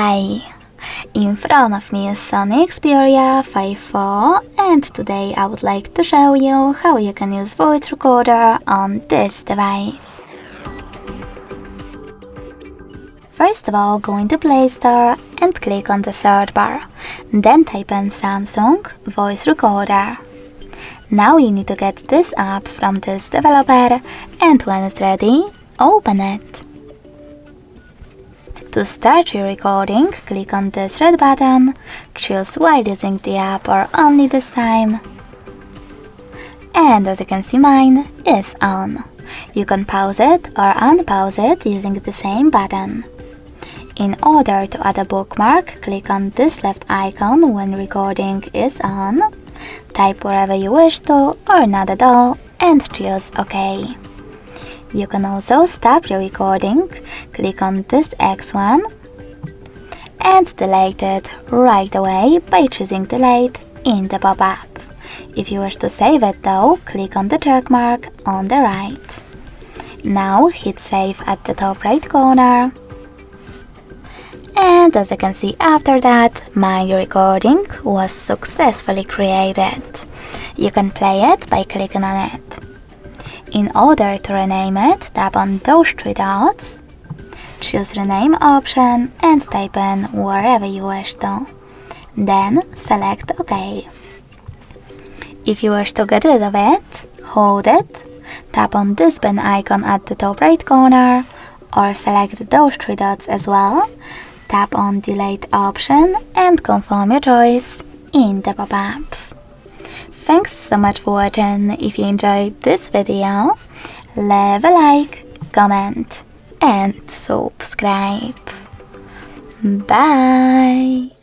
Hi! In front of me is Sony Xperia 5.4 and today I would like to show you how you can use voice recorder on this device. First of all, go into Play Store and click on the search bar. Then type in Samsung Voice Recorder. Now you need to get this app from this developer, and when it's ready, open it. To start your recording, click on this red button, choose while using the app or only this time. And as you can see, mine is on. You can pause it or unpause it using the same button. In order to add a bookmark, click on this left icon when recording is on, type wherever you wish to or not at all, and choose OK. You can also stop your recording, click on this X one, and delete it right away by choosing delete in the pop-up. If you wish to save it though, click on the check mark on the right. Now hit save at the top right corner. And as you can see, after that, my recording was successfully created. You can play it by clicking on it. In order to rename it, tap on those three dots, choose rename option and type in wherever you wish to. Then select OK. If you wish to get rid of it, hold it, tap on this pen icon at the top right corner or select those three dots as well, tap on delete option and confirm your choice in the pop-up. Thanks so much for watching. If you enjoyed this video, leave a like, comment and subscribe. Bye!